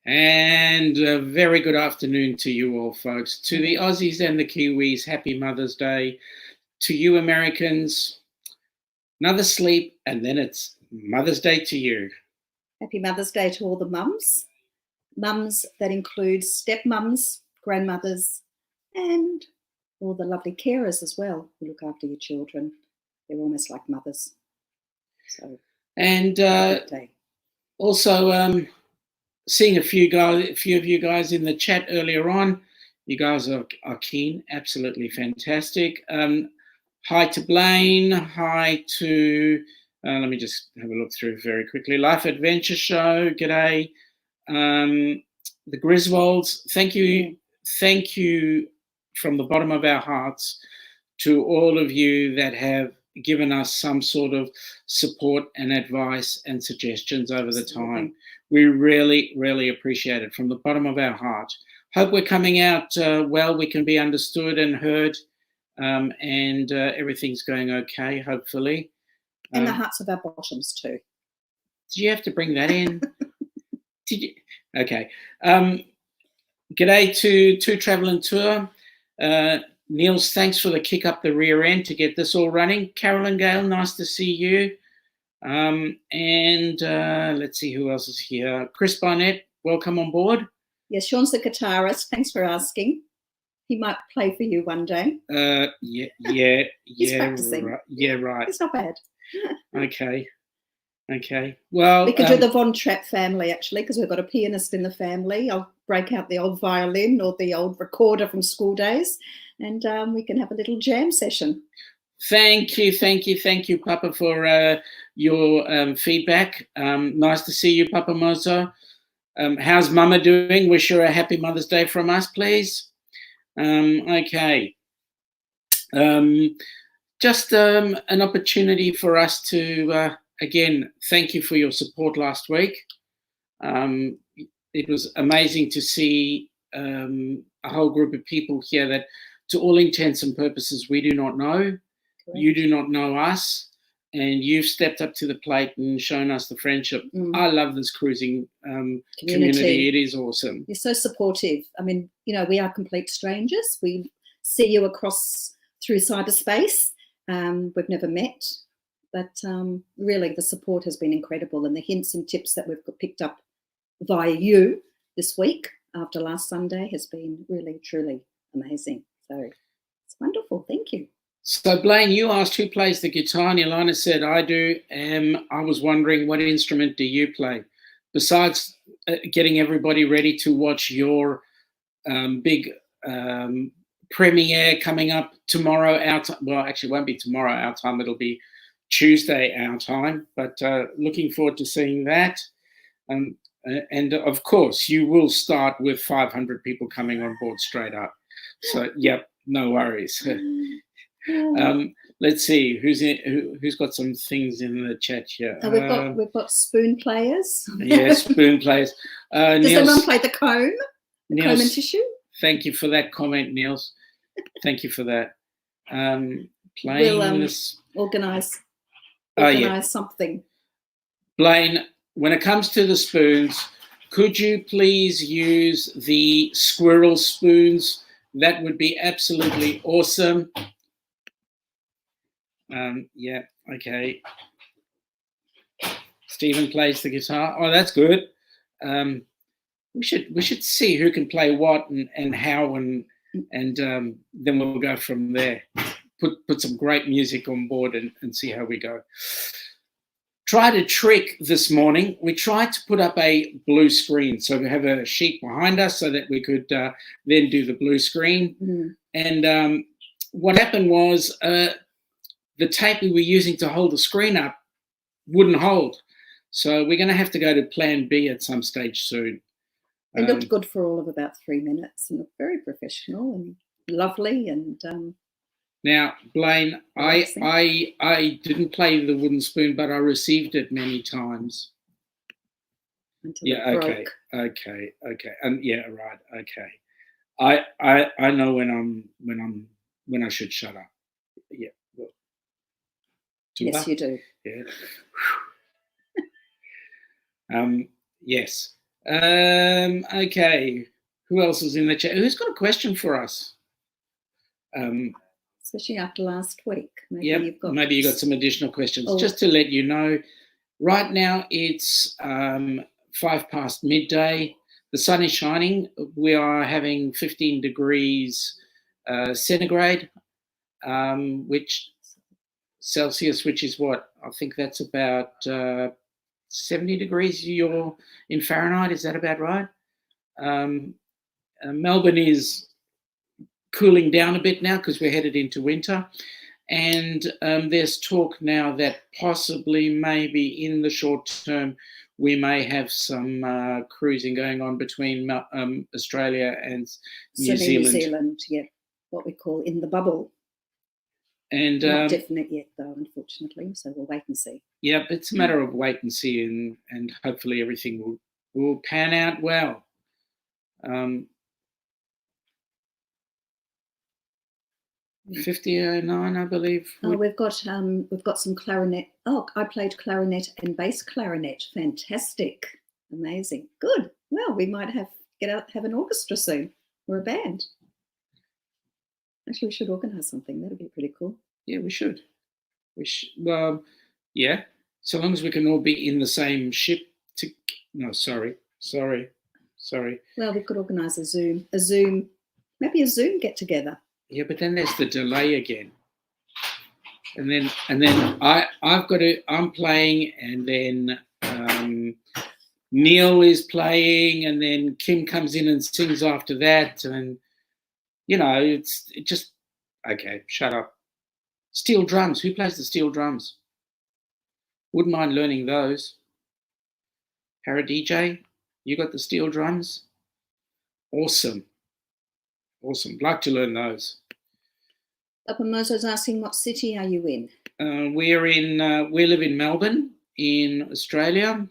And a very good afternoon to you all, folks. To the Aussies and the Kiwis, happy Mother's Day. To you, Americans, another sleep, and then it's Mother's Day to you. Happy Mother's Day to all the mums. Mums that includes stepmums, grandmothers, and all the lovely carers as well who look after your children. They're almost like mothers. So, and also seeing a few of you guys in the chat earlier on. You guys are keen, absolutely fantastic. Hi to Blaine. Hi to let me just have a look through very quickly. Life Adventure Show. G'day. The Griswolds. Thank you from the bottom of our hearts to all of you that have given us some sort of support and advice and suggestions over the time. We really, really appreciate it from the bottom of our heart. Hope we're coming out well. We can be understood and heard, and everything's going okay, hopefully. And the hearts of our bottoms too. Did you have to bring that in? Did you? Okay. G'day to Travel and Tour. Niels, thanks for the kick up the rear end to get this all running. Carolyn Gale, nice to see you. And let's see who else is here. Chris Barnett, welcome on board. Yes, Sean's the guitarist. Thanks for asking. He might play for you one day. Yeah. He's practicing. Right. It's not bad. Okay. Well, we could do the Von Trapp family, actually, because we've got a pianist in the family. I'll break out the old violin or the old recorder from school days, and we can have a little jam session. Thank you, Papa, for your feedback. Nice to see you, Papa Mozo. How's Mama doing? Wish her a happy Mother's Day from us, please. Okay. Just an opportunity for us to, again, thank you for your support last week. It was amazing to see a whole group of people here that, to all intents and purposes, we do not know. Correct. You do not know us, and you've stepped up to the plate and shown us the friendship. I love this cruising community. It is awesome. You're so supportive. I mean, we are complete strangers. We see you through cyberspace. We've never met, but really the support has been incredible, and the hints and tips that we've picked up via you this week after last Sunday has been really, truly amazing. So it's wonderful. Thank you. So Blaine, you asked who plays the guitar, and Ilana said, I do. I was wondering, what instrument do you play? Besides getting everybody ready to watch your big premiere coming up tomorrow, well, actually it won't be tomorrow our time, it'll be Tuesday our time, but looking forward to seeing that. And of course, you will start with 500 people coming on board straight up. So, yep, no worries. Let's see who's got some things in the chat here. We've got spoon players. Yeah, spoon players. Does anyone play the comb? The comb and tissue? Thank you for that comment, Niels. Thank you for that. We'll organise something. Blaine, when it comes to the spoons, could you please use the squirrel spoons? That would be absolutely awesome. Yeah, okay. Stephen plays the guitar. Oh, that's good. We should see who can play what and how, and then we'll go from there. Put some great music on board and see how we go. Tried a trick this morning. We tried to put up a blue screen. So we have a sheet behind us so that we could then do the blue screen. And what happened was the tape we were using to hold the screen up wouldn't hold. So we're going to have to go to plan B at some stage soon. It looked good for all of about 3 minutes and looked very professional and lovely. And now, Blaine, I didn't play the wooden spoon, but I received it many times. Until it broke. Okay. And yeah, right. Okay. I know when I should shut up. Yeah. Well, yes, you do. Yeah. Yes. Okay. Who else is in the chat? Who's got a question for us? Especially after last week. Maybe you got some additional questions. Oh. Just to let you know, right now it's 5 past midday. The sun is shining. We are having 15 degrees centigrade, which Celsius, which is what? I think that's about 70 degrees you're in Fahrenheit. Is that about right? Melbourne is cooling down a bit now because we're headed into winter. And there's talk now that possibly maybe in the short term we may have some cruising going on between Australia and New Zealand. New Zealand, yeah, what we call in the bubble. And not definite yet, though, unfortunately. So we'll wait and see. Yeah, it's a matter of wait and see, and hopefully everything will pan out well. 5009, I believe. Oh, we've got some clarinet. Oh, I played clarinet and bass clarinet. Fantastic, amazing, good. Well, we might have an orchestra soon or a band. Actually, we should organise something. That'd be pretty cool. Yeah, we should. Well, yeah. So long as we can all be in the same ship. No, sorry. Well, we could organise a Zoom, maybe a Zoom get together. Yeah, but then there's the delay again. And then I'm playing, and then Neil is playing, and then Kim comes in and sings after that, and it just okay. Shut up. Steel drums. Who plays the steel drums? Wouldn't mind learning those. Para DJ, you got the steel drums? Awesome. Like to learn those. Papa Mozo's asking, what city are you in? We live in Melbourne, in Australia.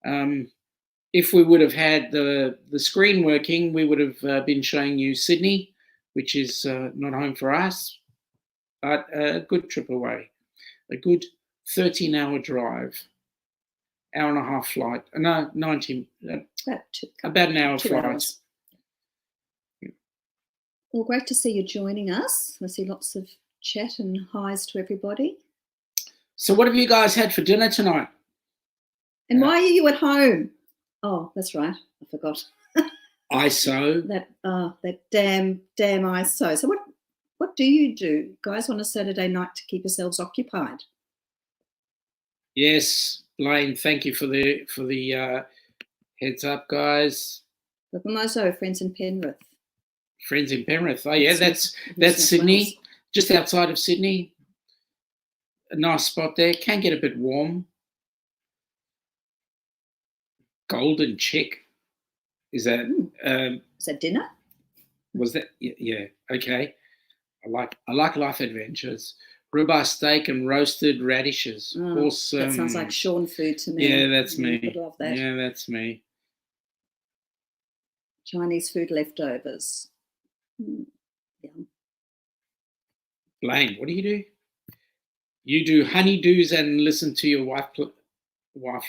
If we would have had the screen working, we would have been showing you Sydney, which is not home for us, but a good trip away. A good 13-hour drive, hour and a half flight. No, 90. About an hour flight. Hours. Well, great to see you joining us. I see lots of chat and highs to everybody. So what have you guys had for dinner tonight? And why are you at home? Oh, that's right. I forgot. ISO. That damn ISO. So what do you do, guys, on a Saturday night to keep yourselves occupied? Yes, Blaine, thank you for the heads up, guys. Papa Mozo, friends in Penrith. Friends in Penrith. Oh yeah, that's Sydney, just outside of Sydney. A nice spot there. Can get a bit warm. Golden Chick. Is that dinner? Was that? Yeah. Okay. I like life adventures. Ribeye steak and roasted radishes. Oh, awesome. That sounds like Sean food to me. Yeah, that's me. I love that. Yeah, that's me. Chinese food leftovers. Yeah. Blaine, what do? You do honeydews and listen to your wife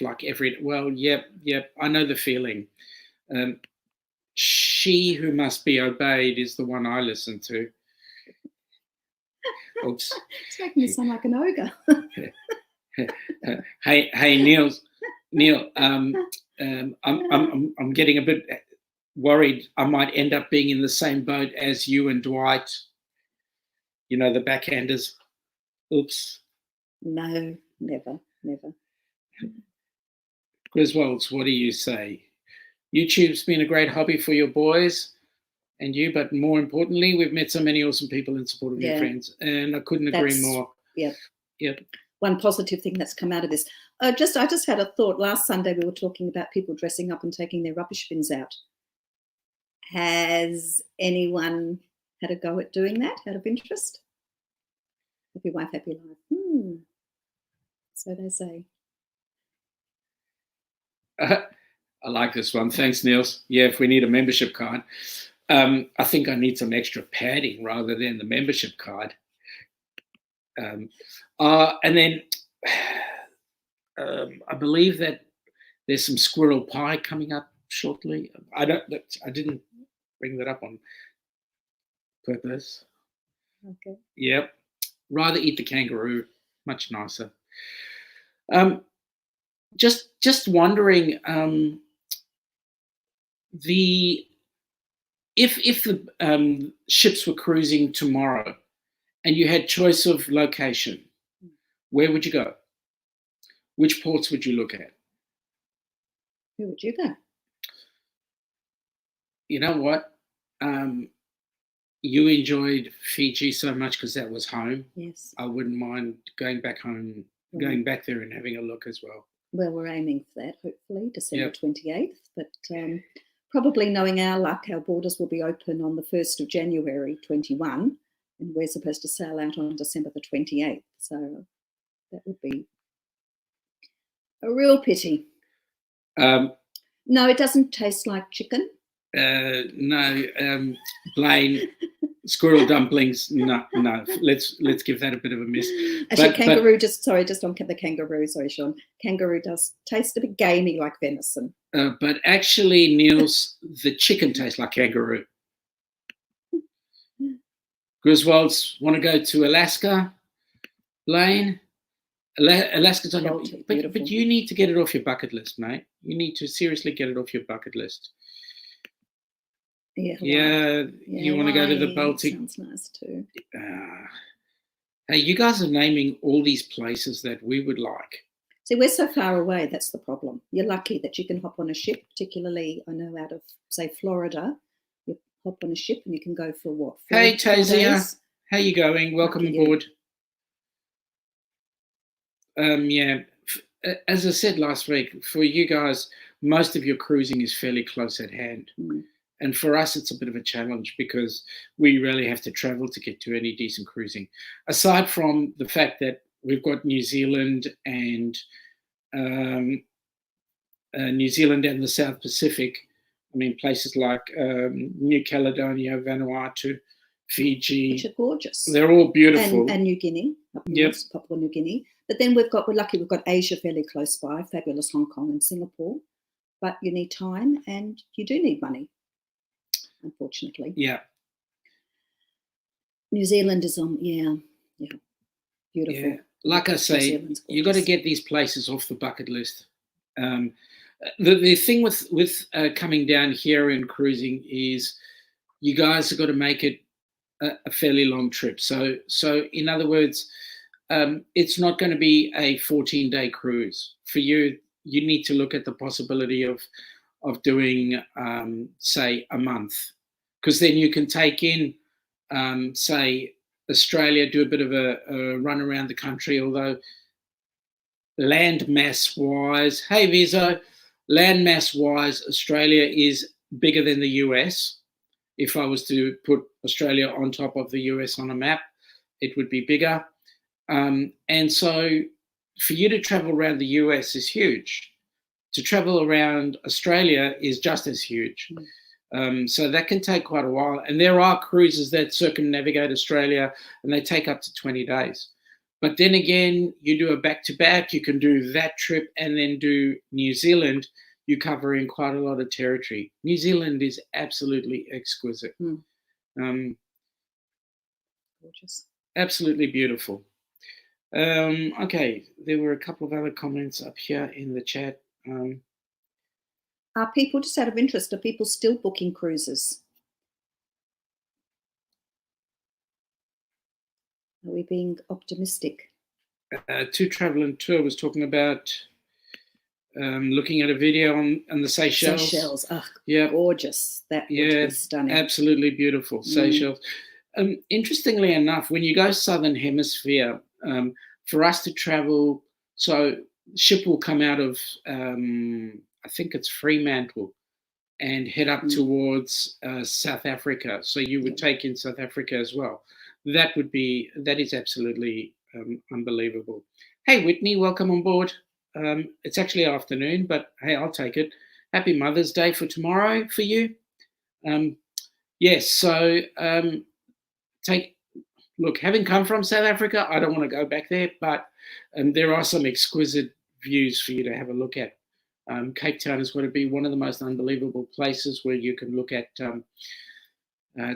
like every. Well, yep. I know the feeling. She who must be obeyed is the one I listen to. Oops. It's making me sound like an ogre. Hey, Neil. I'm getting a bit worried. I might end up being in the same boat as you and Dwight. The backhanders. Oops. No, never. Griswolds, what do you say? YouTube's been a great hobby for your boys and you, but more importantly, we've met so many awesome people in support of your friends, and I couldn't agree more. Yep. One positive thing that's come out of this. I just had a thought. Last Sunday we were talking about people dressing up and taking their rubbish bins out. Has anyone had a go at doing that out of interest? Happy wife, happy life. So they say. I like this one. Thanks, Niels. Yeah, if we need a membership card. I think I need some extra padding rather than the membership card. And then I believe that there's some squirrel pie coming up shortly. I didn't bring that up on purpose. Okay. Yep. Rather eat the kangaroo. Much nicer. Just wondering, the if the ships were cruising tomorrow and you had choice of location, where would you go? Which ports would you look at? Who would you go? You know what? You enjoyed Fiji so much because that was home. Yes. I wouldn't mind going back home, going back there and having a look as well. Well, we're aiming for that, hopefully, December Yep. 28th. But probably knowing our luck, our borders will be open on the 1st of January 21, and we're supposed to sail out on December the 28th. So that would be a real pity. No, it doesn't taste like chicken. No, Blaine, squirrel dumplings. No. Let's give that a bit of a miss. Actually, kangaroo. Just on the kangaroo. Sorry, Sean. Kangaroo does taste a bit gamey like venison. But actually, Niels, the chicken tastes like kangaroo. Griswolds want to go to Alaska. Blaine, Alaska's on your, but you need to get it off your bucket list, mate. You need to seriously get it off your bucket list. Yeah, you want to go to the Baltic. Sounds nice too. Hey, you guys are naming all these places that we would like. See, we're so far away, that's the problem. You're lucky that you can hop on a ship, particularly, I know, out of, say, Florida. You hop on a ship and you can go for what? Hey, Tasia, how you going? Welcome aboard. Yeah, as I said last week, for you guys, most of your cruising is fairly close at hand. And for us, it's a bit of a challenge because we really have to travel to get to any decent cruising. Aside from the fact that we've got New Zealand and the South Pacific. I mean, places like New Caledonia, Vanuatu, Fiji. Which are gorgeous. They're all beautiful. And New Guinea, Papua New Guinea. But then we're lucky we've got Asia fairly close by, fabulous Hong Kong and Singapore. But you need time and you do need money, unfortunately. Yeah. New Zealand is beautiful. Yeah. Like I say, you got to get these places off the bucket list. The thing with coming down here and cruising is you guys have got to make it a fairly long trip. So in other words, it's not going to be a 14-day cruise for you. You need to look at the possibility of doing, say, a month, because then you can take in, say, Australia, do a bit of a run around the country, although land mass wise, hey Viso, land mass wise, Australia is bigger than the US. If I was to put Australia on top of the US on a map, it would be bigger. And so for you to travel around the US is huge. To travel around Australia is just as huge. So that can take quite a while. And there are cruises that circumnavigate Australia and they take up to 20 days. But then again, you do a back-to-back, you can do that trip and then do New Zealand. You're covering quite a lot of territory. New Zealand is absolutely exquisite. Gorgeous. Absolutely beautiful. Okay, there were a couple of other comments up here in the chat. Are people, just out of interest, are people still booking cruises? Are we being optimistic? To Travel and Tour was talking about looking at a video on the Seychelles. Seychelles, gorgeous. That would be stunning. Absolutely beautiful, Seychelles. Interestingly enough, when you go Southern Hemisphere, for us to travel, so ship will come out of, I think it's Fremantle, and head up towards South Africa. So you would take in South Africa as well. That is absolutely unbelievable. Hey, Whitney, welcome on board. It's actually afternoon, but hey, I'll take it. Happy Mother's Day for tomorrow for you. Yes, so look, having come from South Africa, I don't want to go back there, but there are some exquisite views for you to have a look at. Cape Town is going to be one of the most unbelievable places where you can look at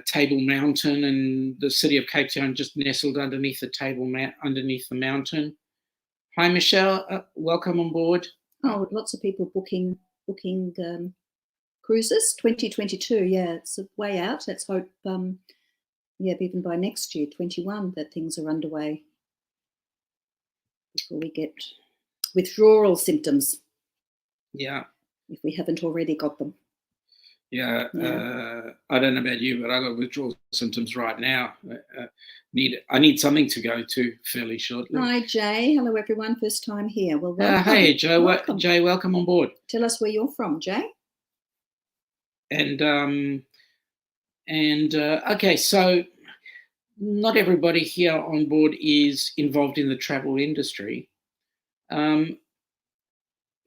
Table Mountain, and the city of Cape Town just nestled underneath underneath the mountain. Hi, Michelle. Welcome on board. Oh, lots of people booking cruises. 2022, yeah, it's way out. Let's hope, even by next year, 21, that things are underway before we get withdrawal symptoms. Yeah. If we haven't already got them. Yeah. I don't know about you, but I got withdrawal symptoms right now. I need something to go to fairly shortly. Hi, Jay. Hello, everyone. First time here. Well, welcome. Hey, Joe. Welcome. Jay, welcome on board. Tell us where you're from, Jay. And okay, so not everybody here on board is involved in the travel industry.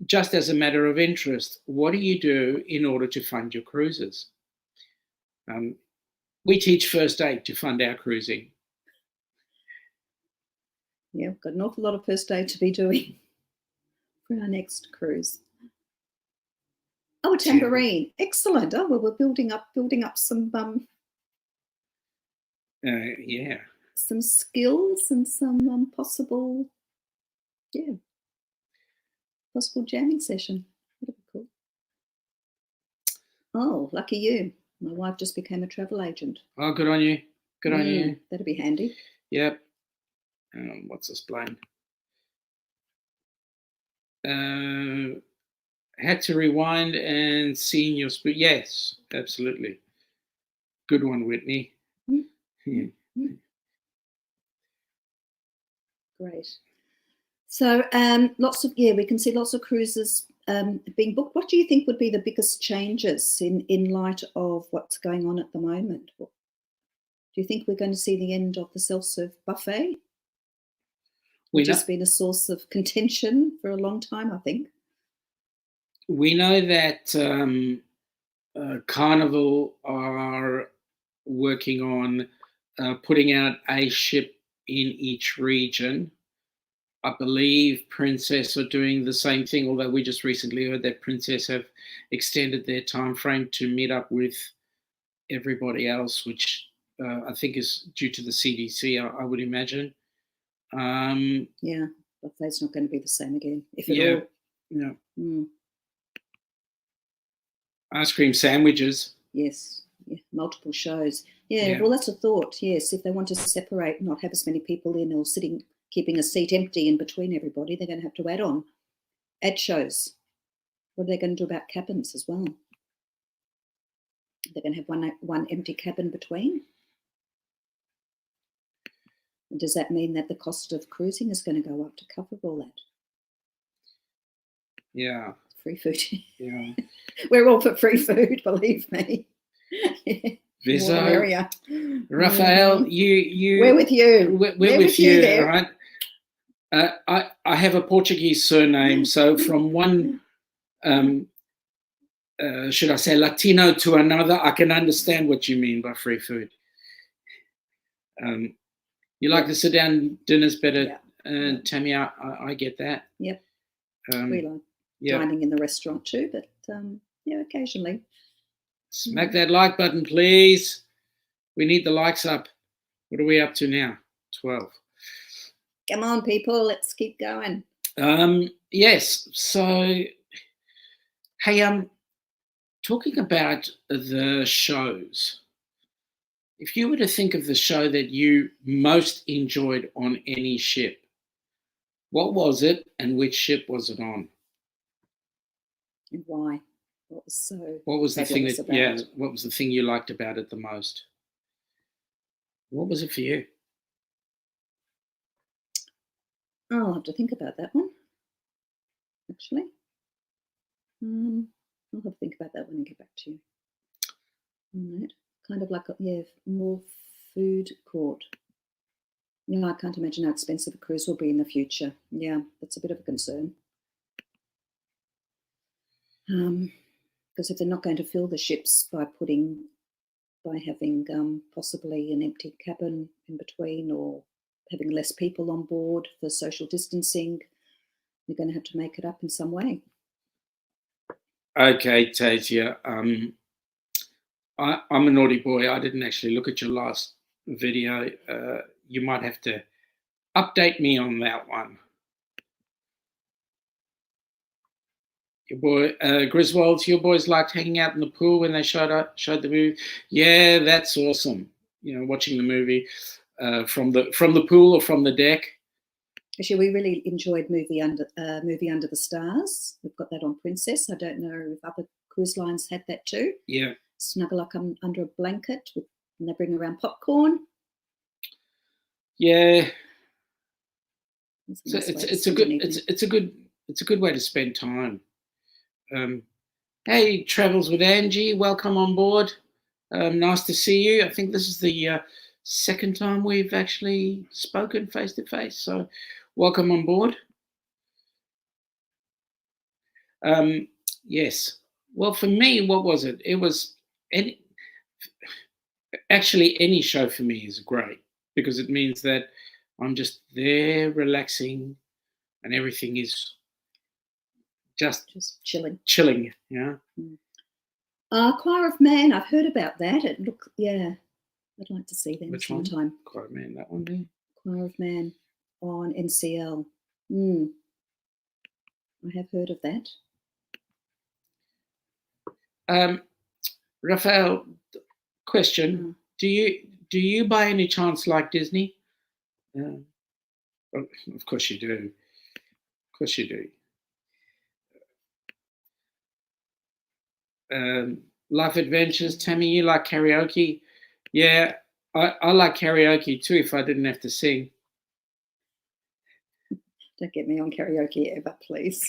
Just as a matter of interest, what do you do in order to fund your cruises? We teach first aid to fund our cruising. Yeah, we've got an awful lot of first aid to be doing for our next cruise. Oh, a tambourine. Excellent. Oh, well, we're building up some some skills and some possible jamming session. That'd be cool. Oh, lucky you. My wife just became a travel agent. Oh, good on you. Good on you. That'd be handy. Yep. What's this plane? Had to rewind and seeing your spoon. Yes, absolutely. Good one, Whitney. Yeah. Great. So we can see lots of cruises being booked. What do you think would be the biggest changes in light of what's going on at the moment? Do you think we're going to see the end of the self-serve buffet? Which has been a source of contention for a long time, I think. We know that Carnival are working on putting out a ship in each region. I believe Princess are doing the same thing, although we just recently heard that Princess have extended their time frame to meet up with everybody else, which I think is due to the CDC, I would imagine. Yeah, buffet's not going to be the same again, if at all. Yeah. Ice cream sandwiches. Yes, multiple shows. Yeah, well, that's a thought. Yes, if they want to separate, not have as many people in or keeping a seat empty in between everybody, they're going to have to add shows. What are they going to do about cabins as well? They're going to have one empty cabin between. And does that mean that the cost of cruising is going to go up to cover all that? Yeah. Free food. Yeah. We're all for free food, believe me. Vizzo, Raphael, we're with you. We're with you there. Right? I have a Portuguese surname, so from one, should I say, Latino to another, I can understand what you mean by free food. You like the sit-down dinners better, Tammy? I get that. Yep. We like dining in the restaurant too, but occasionally. Smack that like button, please. We need the likes up. What are we up to now? 12. Come on, people. Let's keep going. Yes. So, hey, talking about the shows, if you were to think of the show that you most enjoyed on any ship, what was it and which ship was it on? And why? What was the thing that what was the thing you liked about it the most? What was it for you? I'll have to think about that one, actually. I'll have to think about that one and get back to you. All right. Kind of like more food court. I can't imagine how expensive a cruise will be in the future. Yeah, that's a bit of a concern. Because if they're not going to fill the ships by having possibly an empty cabin in between or having less people on board for social distancing, they're going to have to make it up in some way. Okay, Tasia. I'm a naughty boy. I didn't actually look at your last video. You might have to update me on that one. Your boy Griswold's. Your boys liked hanging out in the pool when they showed the movie. Yeah, that's awesome. You know, watching the movie from the pool or from the deck. Actually, we really enjoyed movie Under the Stars. We've got that on Princess. I don't know if other cruise lines had that too. Yeah. Snuggle up under a blanket, and they bring around popcorn. Yeah. Nice it's a good way to spend time. Hey, Travels with Angie, welcome on board. Nice to see you. I think this is the second time we've actually spoken face to face, so welcome on board. Yes. Well, for me, what was it? It was any show for me is great because it means that I'm just there relaxing and everything is just chilling, yeah. Choir of Man, I've heard about that. It look, yeah, I'd like to see them sometime. Choir of Man, that one there. Choir of Man on NCL. I have heard of that. Raphael, question: Do you by any chance like Disney? Of course you do. Of course you do. Life Adventures, Tammy, you like karaoke? Yeah, I like karaoke too if I didn't have to sing. Don't get me on karaoke ever, please.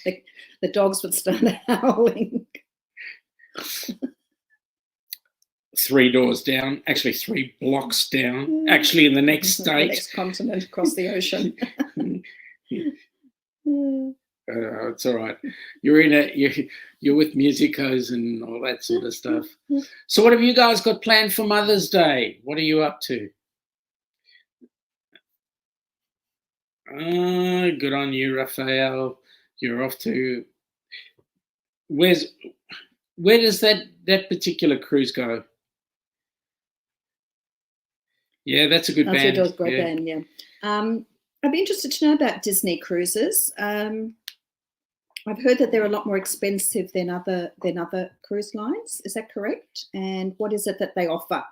The dogs would start howling. 3 doors down, actually 3 blocks down, actually in the next state. The next continent across the ocean. It's all right. You're with musicos and all that sort of stuff. So what have you guys got planned for Mother's Day? What are you up to? Good on you, Raphael. You're off to where does that particular cruise go? Yeah, that's a good band. That's a great band, yeah. I'd be interested to know about Disney Cruises. I've heard that they're a lot more expensive than other cruise lines. Is that correct? And what is it that they offer?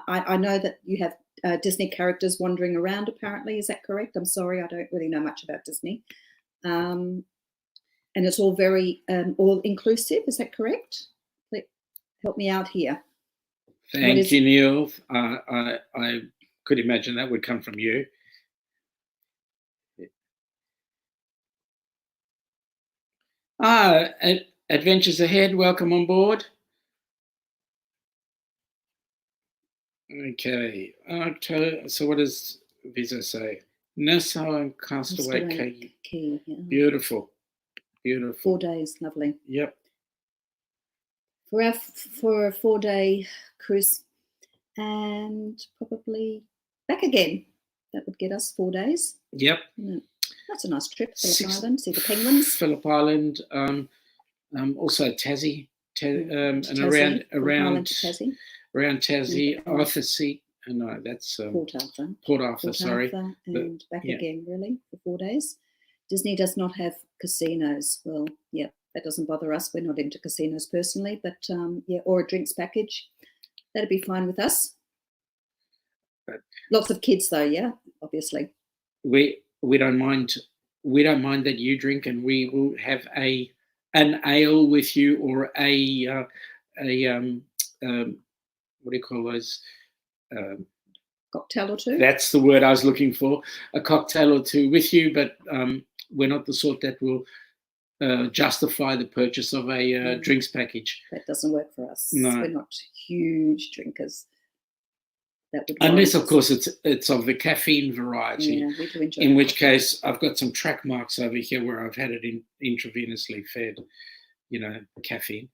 I know that you have Disney characters wandering around, apparently. Is that correct? I'm sorry, I don't really know much about Disney. And it's all very all-inclusive. Is that correct? Help me out here. Thank you, Neil. I could imagine that would come from you. Adventures Ahead, welcome on board. Okay, so what does Visa say? Nassau and Castaway Cay. Yeah. Beautiful. 4 days, lovely. Yep. For a 4-day cruise and probably back again. That would get us 4 days. Yep. That's a nice trip. Phillip Island, see the penguins. Phillip Island, also Tassie, and around Tassie, Arthur Seat. No, that's Port Arthur. Sorry, and back again really for 4 days. Disney does not have casinos. Well, yeah, that doesn't bother us. We're not into casinos personally, but yeah, or a drinks package, that'd be fine with us. But lots of kids though, yeah, obviously. We don't mind. We don't mind that you drink, and we will have an ale with you, or a what do you call those? Cocktail or two. That's the word I was looking for. A cocktail or two with you, but we're not the sort that will justify the purchase of a drinks package. That doesn't work for us. No. We're not huge drinkers. Unless, of course, it's of the caffeine variety. Yeah, we do enjoy in which case, I've got some track marks over here where I've had it intravenously fed, caffeine.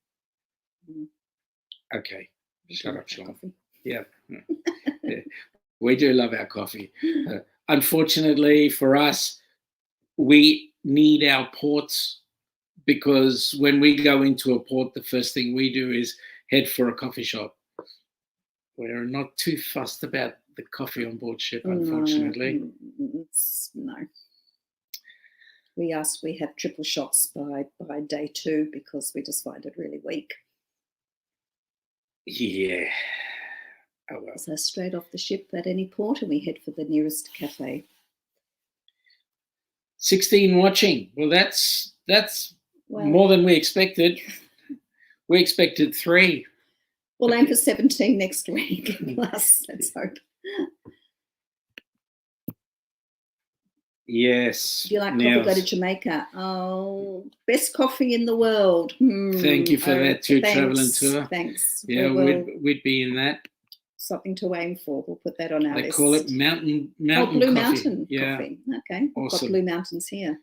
Okay, shut up, Sean. Yeah. Yeah, we do love our coffee. Unfortunately for us, we need our ports because when we go into a port, the first thing we do is head for a coffee shop. We're not too fussed about the coffee on board ship, unfortunately. No. We have triple shots by day 2 because we just find it really weak. Yeah. Oh well. So straight off the ship at any port, and we head for the nearest cafe. 16 watching. Well, that's more than we expected. We expected 3. We'll aim for 17 next week. Plus, let's hope. Yes. Do you like coffee? Go to Jamaica. Oh, best coffee in the world. Thank you for that too, traveling tour. Thanks. Yeah, we'd be in that. Something to aim for. We'll put that on our list. They call it mountain Blue coffee. Mountain Yeah. coffee. Okay, we've got Blue Mountains here.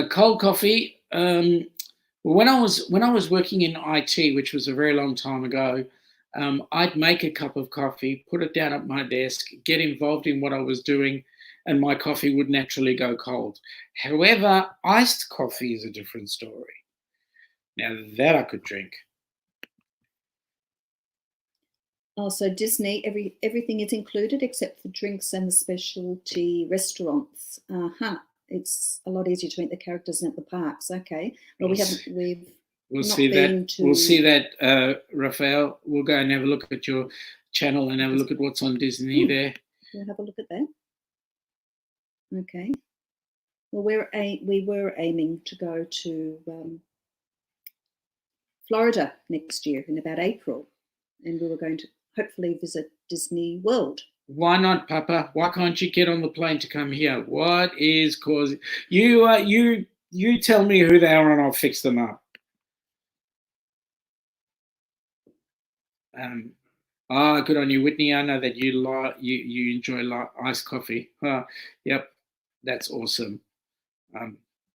Cold coffee. When I was working in IT, which was a very long time ago, I'd make a cup of coffee, put it down at my desk, get involved in what I was doing, and my coffee would naturally go cold. However, iced coffee is a different story. Now that I could drink. Oh, so Disney, everything is included except for drinks and the specialty restaurants. It's a lot easier to meet the characters at the parks. Okay. Well, We'll see that, Raphael. We'll go and have a look at your channel and have a look at what's on Disney there. We'll have a look at that. Okay. Well, we were aiming to go to Florida next year in about April, and we were going to hopefully visit Disney World. Why not, Papa? Why can't you get on the plane to come here? What is causing you? You tell me who they are, and I'll fix them up. Good on you, Whitney. I know that you enjoy iced coffee. Yep, that's awesome.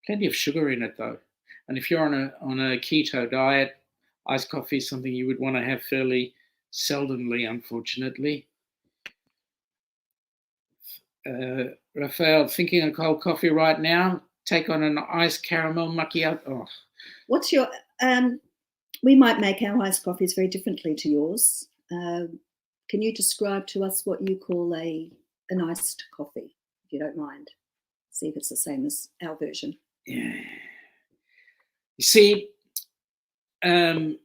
Plenty of sugar in it though, and if you're on a keto diet, iced coffee is something you would want to have fairly seldomly, unfortunately. Raphael, thinking of cold coffee right now. Take on an iced caramel macchiato. Oh. What's your? We might make our iced coffees very differently to yours. Can you describe to us what you call an iced coffee, if you don't mind? See if it's the same as our version. Yeah. You see, to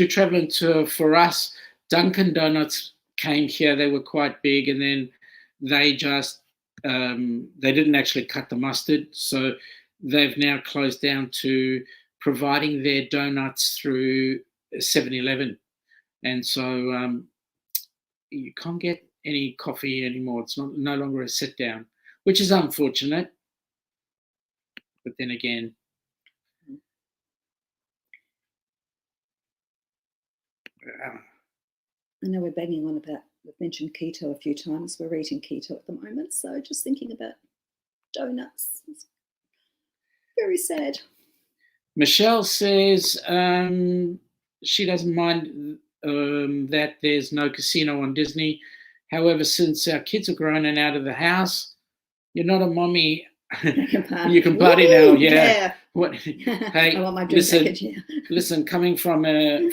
traveling tour for us, Dunkin' Donuts came here. They were quite big, and then they just they didn't actually cut the mustard, so they've now closed down to providing their donuts through 7-Eleven, and so you can't get any coffee anymore. It's no longer a sit down, which is unfortunate. But then again, I know we're banging on about. We've mentioned keto a few times. We're eating keto at the moment, so just thinking about donuts. It's very sad. Michelle says she doesn't mind that there's no casino on Disney. However, since our kids are grown and out of the house, you're not a mommy. You can party now. Yeah. What? Hey, I want my drink package, yeah. Listen. Coming from a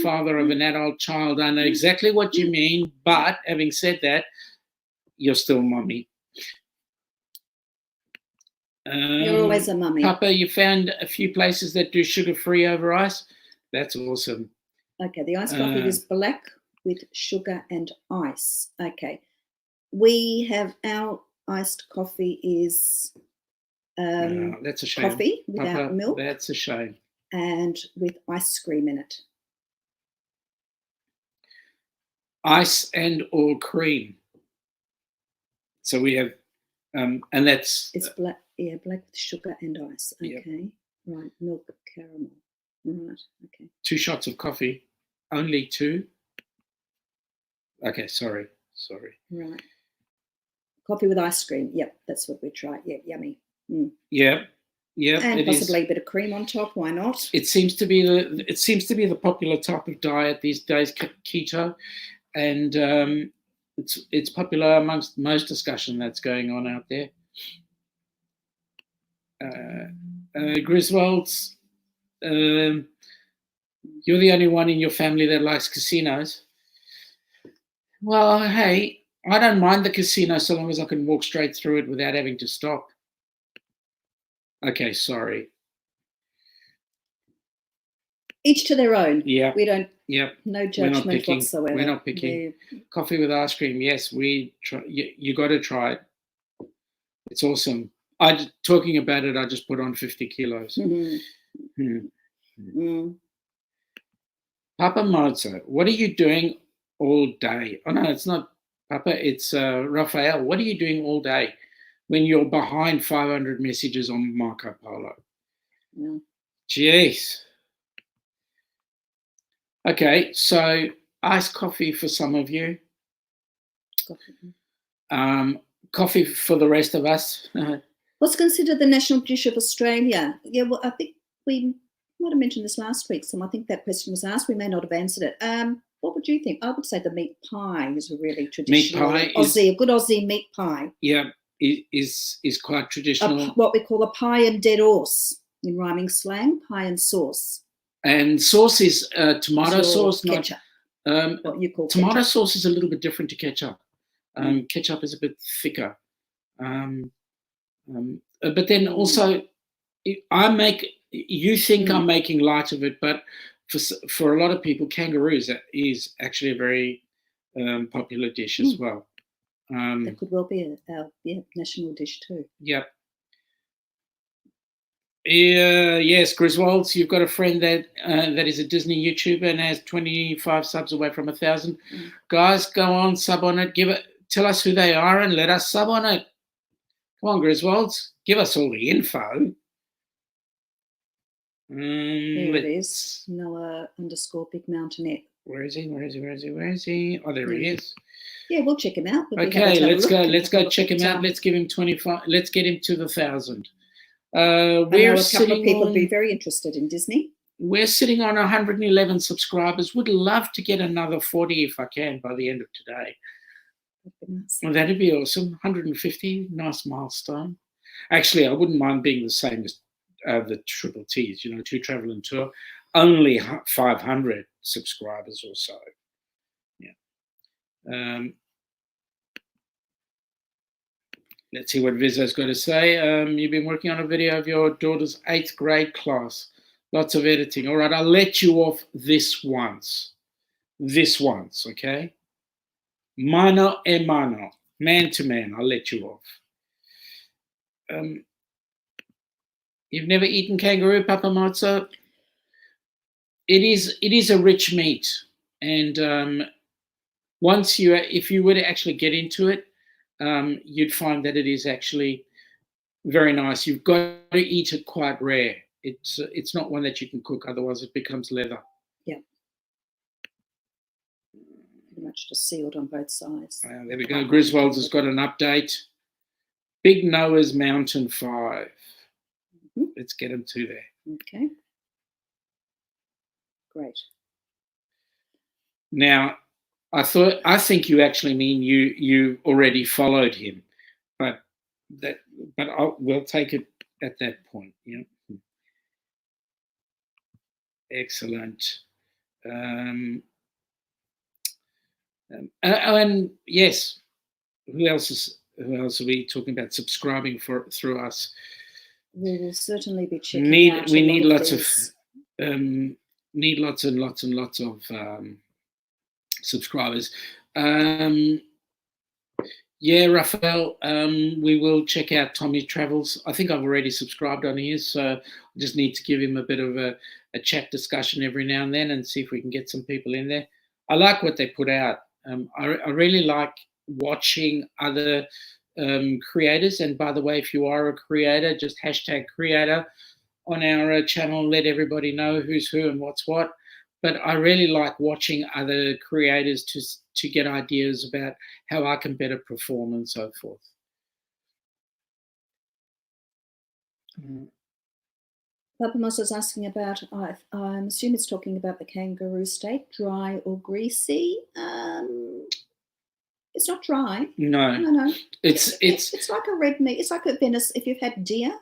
father of an adult child, I know exactly what you mean. But having said that, you're still mommy. You're always a mummy. Papa, you found a few places that do sugar-free over ice. That's awesome. Okay, the iced coffee is black with sugar and ice. Okay, we have our iced coffee is that's a shame. Coffee without Papa, milk. That's a shame. And with ice cream in it. Ice and or cream. So we have, and that's... It's black, yeah, black with sugar and ice. Okay, yep. Right, milk, caramel. Right, okay. 2 shots of coffee. Only 2? Okay, sorry. Right. Coffee with ice cream. Yep, that's what we try. Yeah, yummy. Yeah. And possibly a bit of cream on top. Why not? It seems to be the popular type of diet these days, keto, and it's popular amongst most discussion that's going on out there. Griswold's, you're the only one in your family that likes casinos. Well, hey, I don't mind the casino so long as I can walk straight through it without having to stop. Okay, sorry. Each to their own. Yeah. We don't. Yep. No judgment whatsoever. We're not picking. Coffee with ice cream. Yes, we try. You got to try it. It's awesome. Talking about it, I just put on 50 kilos. Papa Mozart, what are you doing all day? Oh no, it's not Papa. It's Raphael. What are you doing all day when you're behind 500 messages on Marco Polo? Yeah. Jeez. Okay, so iced coffee for some of you. Coffee for the rest of us. What's considered the national dish of Australia? Yeah, well, I think we might have mentioned this last week, so I think that question was asked. We may not have answered it. What would you think? I would say the meat pie is a really traditional a good Aussie meat pie. Yeah, is quite traditional. What we call a pie and dead horse in rhyming slang, pie and sauce. And sauce is tomato sauce, ketchup. What you call tomato ketchup. sauce is a little bit different to ketchup. Ketchup is a bit thicker. But then also, you think I'm making light of it, but for a lot of people, kangaroos is actually a very popular dish as well. That could well be our national dish too. Yep. Yes, Griswolds, you've got a friend that is a Disney YouTuber and has 25 subs away from 1,000. Guys, go on, sub on it. Tell us who they are and let us sub on it. Come on, Griswolds, give us all the info. There it is, Noah_Big Mountainette. Where is he? Oh, there he is. Yeah, we'll check him out. Okay, let's go check him out. Let's give him 25. Let's get him to the 1,000. I know a couple of people would be very interested in Disney. We're sitting on 111 subscribers. Would love to get another 40 if I can by the end of today. Well, that'd be awesome. 150, nice milestone. Actually, I wouldn't mind being the same as the Triple T's, Two Travel and Tour. Only 500 subscribers or so. Yeah. Let's see what Vizzo's got to say. You've been working on a video of your daughter's 8th grade class. Lots of editing. All right, I'll let you off this once. Okay? Mano a mano. Man to man, I'll let you off. You've never eaten kangaroo, Papa Mozart? It is a rich meat. And if you were to actually get into it, you'd find that it is actually very nice. You've got to eat it quite rare. It's not one that you can cook, otherwise it becomes leather. Yeah. Pretty much just sealed on both sides. There we go. Griswold's has got an update. Big Noah's Mountain 5. Let's get him to there. Okay. Great. Now, I think you actually mean you already followed him, but we'll take it at that point. Yeah. Excellent. And yes, who else are we talking about subscribing through us? We will certainly be checking out. We need lots of need lots and lots and lots of subscribers. Yeah, Raphael, we will check out Tommy Travels. I think I've already subscribed on his, so I just need to give him a bit of a chat discussion every now and then and see if we can get some people in there. I like what they put out. I really like watching other creators. And by the way, if you are a creator, just #creator on our channel, let everybody know who's who and what's what. But I really like watching other creators to get ideas about how I can better perform and so forth. Papa Moss is asking about, I'm assuming it's talking about the kangaroo steak, dry or greasy. It's not dry. No. No. It's like a red meat. It's like a Venice. If you've had deer,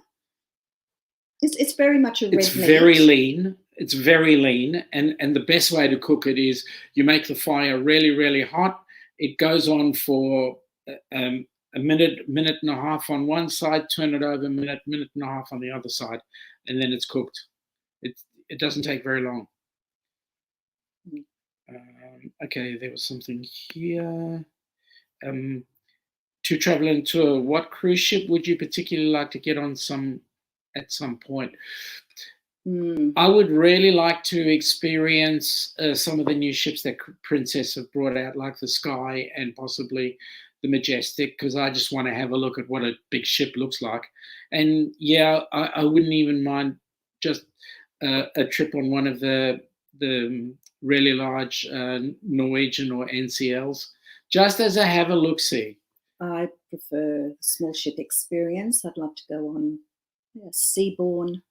It's very much a red It's meat. very lean. It's very lean, and the best way to cook it is you make the fire really, really hot. It goes on for a minute, minute and a half on one side. Turn it over a minute, minute and a half on the other side, and then it's cooked. It doesn't take very long. Okay, there was something here. To travel into what cruise ship would you particularly like to get on at some point? I would really like to experience some of the new ships that Princess have brought out, like the Sky and possibly the Majestic, because I just want to have a look at what a big ship looks like. And yeah, I wouldn't even mind just a trip on one of the really large Norwegian or NCLs, just as I have a look-see. I prefer small ship experience. I'd love to go on a seaborne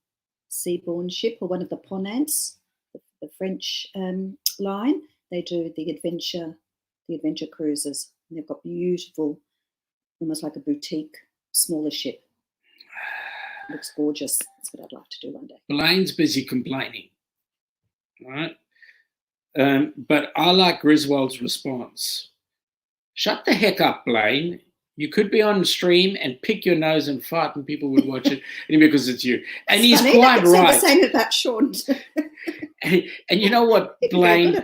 ship, or one of the Ponants, the French line. They do the adventure cruises. And they've got beautiful, almost like a boutique, smaller ship. It looks gorgeous. That's what I'd like to do one day. Blaine's busy complaining, right? But I like Griswold's response. Shut the heck up, Blaine. You could be on stream and pick your nose and fart, and people would watch it because it's you. And he's quite right. The same about Sean. And you know what, Blaine?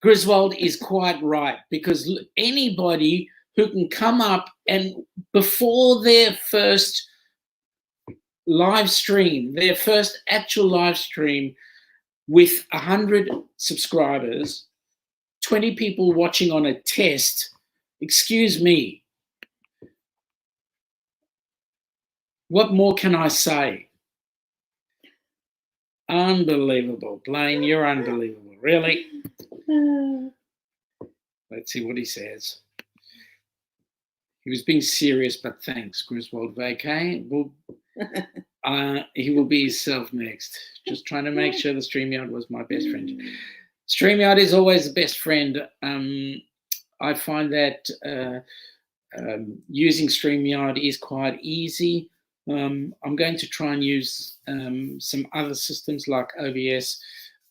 Griswold is quite right, because anybody who can come up and before their first live stream, their first actual live stream with 100 subscribers, 20 people watching on a test, excuse me, what more can I say? Unbelievable. Blaine, you're unbelievable. Really? Let's see what he says. He was being serious, but thanks, Griswold Vacay. He will be himself next. Just trying to make sure the StreamYard was my best friend. StreamYard is always the best friend. I find that using StreamYard is quite easy. I'm going to try and use some other systems like OBS.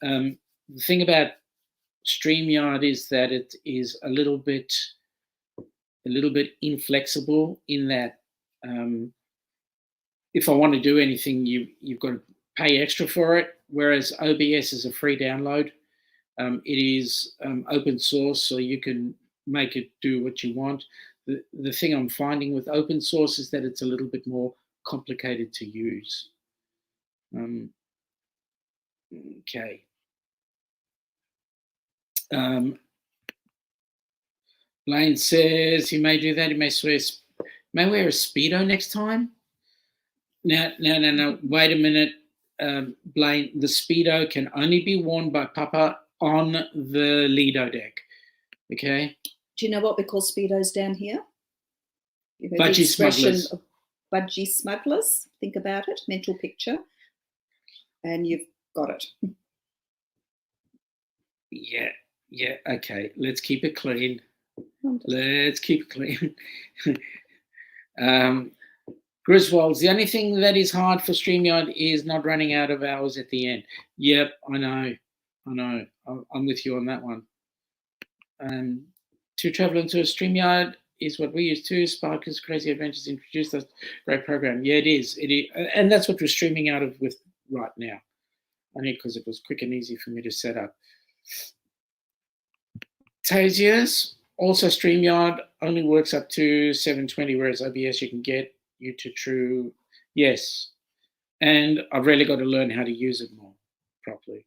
The thing about StreamYard is that it is a little bit inflexible in that if I want to do anything, you've got to pay extra for it, whereas OBS is a free download. It is open source, so you can make it do what you want. The thing I'm finding with open source is that it's a little bit more complicated to use. Okay. Blaine says he may do that. He may wear a Speedo next time. No. Wait a minute, Blaine. The Speedo can only be worn by Papa on the Lido deck. Okay. Do you know what we call Speedos down here? Budgie smugglers. Budgie smugglers. Think about it. Mental picture, and you've got it. Yeah. Okay. Let's keep it clean. Let's keep it clean. Griswold's, the only thing that is hard for StreamYard is not running out of hours at the end. Yep, I know. I'm with you on that one. To travel into a StreamYard is what we use too. Sparkers Crazy Adventures introduced us. Great program. Yeah, it is. And that's what we're streaming out of with right now. Only because it was quick and easy for me to set up. Tasia's, also StreamYard only works up to 720, whereas OBS you can get you to true. Yes. And I've really got to learn how to use it more properly.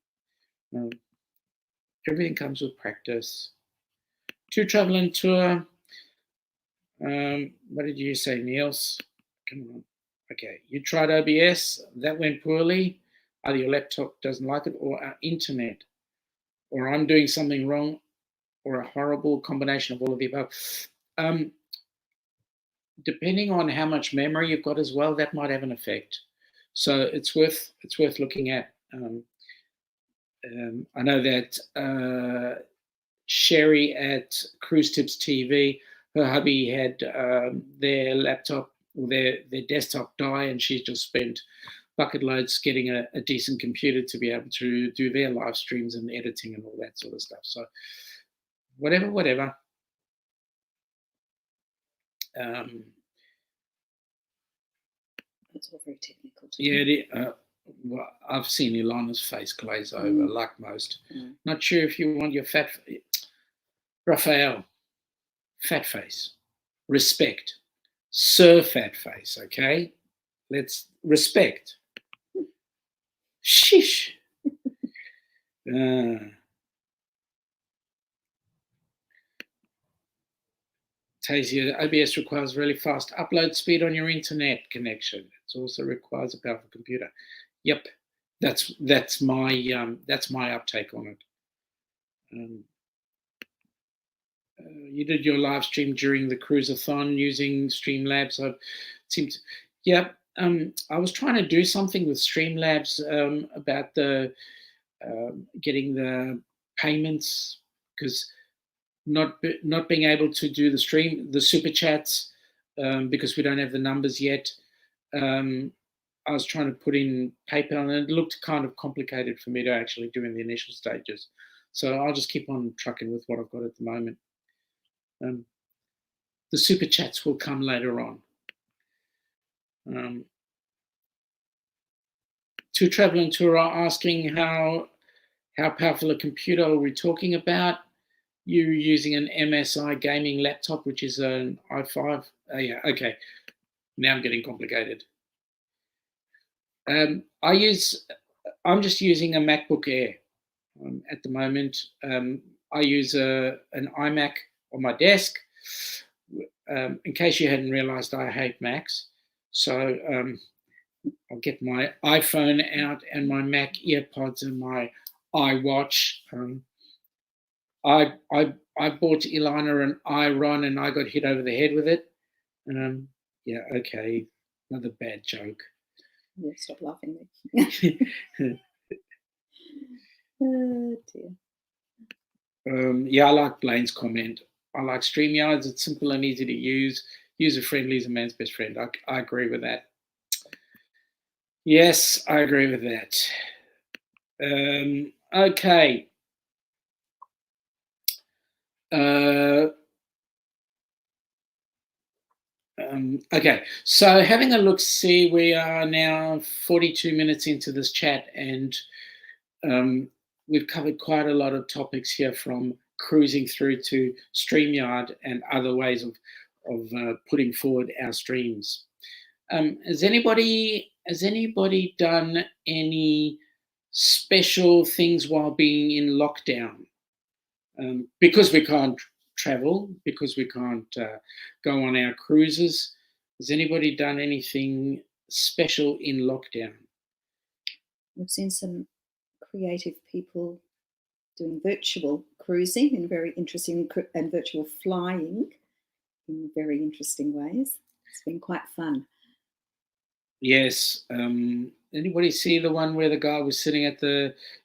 Everything comes with practice. To travel and tour. What did you say, Niels? Come on. Okay, you tried OBS. That went poorly. Either your laptop doesn't like it or our internet. Or I'm doing something wrong, or a horrible combination of all of the above. Depending on how much memory you've got as well, that might have an effect. So it's worth looking at. I know that Sherry at Cruise Tips TV, her hubby had their laptop or their desktop die, and she's just spent bucket loads getting a decent computer to be able to do their live streams and editing and all that sort of stuff. So whatever. It's all very technical. Yeah, well, I've seen Ilana's face glaze over, like most. Not sure if you want your Raphael, fat face, respect, Sir Fat Face, okay? Let's respect. Shish. Tasia, OBS requires really fast upload speed on your internet connection. It also requires a powerful computer. Yep, that's my uptake on it. You did your live stream during the cruisathon using Streamlabs. I was trying to do something with Streamlabs about the getting the payments, because not being able to do the super chats because we don't have the numbers yet. I was trying to put in PayPal, and it looked kind of complicated for me to actually do in the initial stages. So I'll just keep on trucking with what I've got at the moment. The super chats will come later on. To Travel and Tour are asking how powerful a computer are we talking about? You're using an MSI gaming laptop, which is an i5. Yeah, okay. Now I'm getting complicated. I'm just using a MacBook Air at the moment. I use an iMac on my desk. In case you hadn't realized, I hate Macs. So I'll get my iPhone out and my Mac EarPods and my iWatch. I bought Ilana an iRon and I got hit over the head with it. Yeah, okay, another bad joke. Yeah, stop laughing there. Oh dear. Yeah, I like Blaine's comment. I like StreamYards. It's simple and easy to use. User-friendly is a man's best friend. I agree with that. Yes, I agree with that. Okay. Okay, so having a look, see, we are now 42 minutes into this chat, and we've covered quite a lot of topics here, from cruising through to StreamYard and other ways of putting forward our streams. Has anybody done any special things while being in lockdown? Because we can't travel, because we can't go on our cruises. Has anybody done anything special in lockdown? We've seen some creative people doing virtual cruising in very interesting, and virtual flying in very interesting ways. It's been quite fun. Yes. Anybody see the one where the guy was sitting at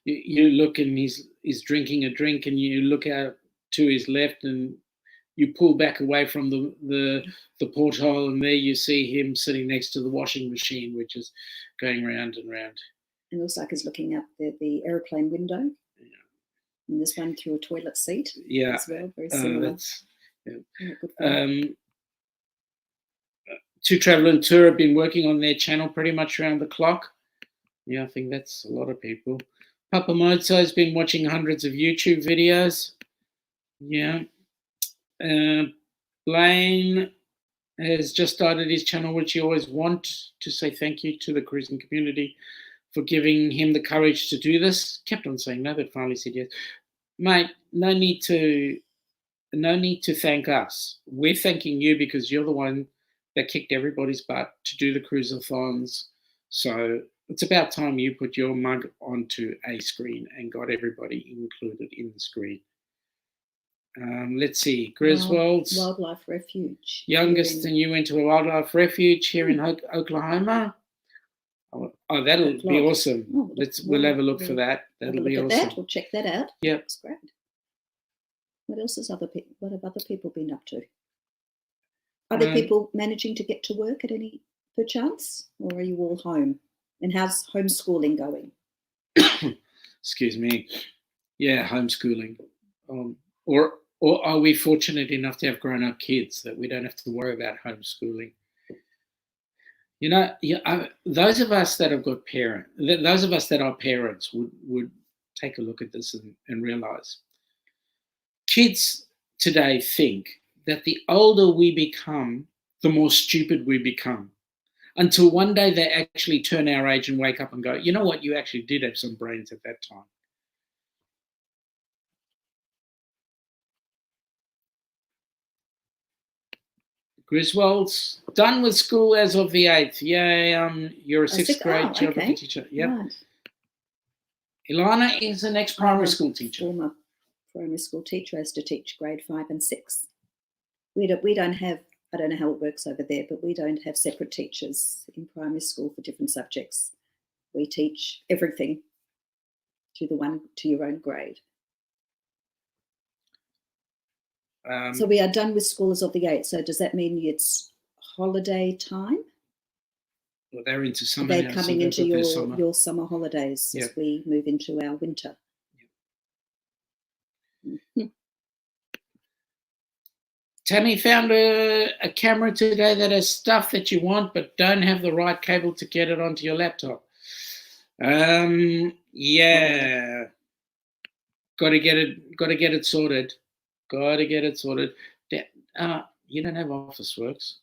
you look and he's drinking a drink, and you look out to his left and you pull back away from the porthole, and there you see him sitting next to the washing machine, which is going round and round. And it looks like he's looking out the aeroplane window. Yeah. And this one through a toilet seat. Yeah. As well, very similar. To Travel and Tour have been working on their channel pretty much around the clock. Yeah, I think that's a lot of people. Papa Mozo has been watching hundreds of YouTube videos. Yeah. Blaine has just started his channel, which he always want to say thank you to the cruising community for giving him the courage to do this. Kept on saying no, but finally said yes. Mate, no need to thank us. We're thanking you because you're the one that kicked everybody's butt to do the cruisathons. So it's about time you put your mug onto a screen and got everybody included in the screen. Let's see, Griswold's Wildlife Refuge. Youngest, and you went to a wildlife refuge here in Oklahoma. Oh, that'll be awesome. We'll have a look for that. That'll be awesome. We'll check that out. Yeah, that's great. What else has what have other people been up to? Are there people managing to get to work at any perchance, or are you all home? And how's homeschooling going? Excuse me. Yeah, homeschooling. Or are we fortunate enough to have grown-up kids that we don't have to worry about homeschooling? Those of us that have got those of us that are parents would take a look at this and realize kids today think that the older we become, the more stupid we become. Until one day they actually turn our age and wake up and go, you know what, you actually did have some brains at that time. Griswold's done with school as of the 8th. Yay, you're a sixth grade geography teacher. Yep. Right. Ilana is the next primary school teacher. Former primary school teacher, has to teach grade 5 and 6. We don't have, I don't know how it works over there, but we don't have separate teachers in primary school for different subjects. We teach everything to your own grade. So we are done with school as of the 8th. So does that mean it's holiday time? Well, they're into summer now. They're coming into your summer holidays as we move into our winter. Yep. Tammy found a camera today that has stuff that you want but don't have the right cable to get it onto your laptop. Yeah. Got to get it sorted. Got to get it sorted. You don't have Officeworks.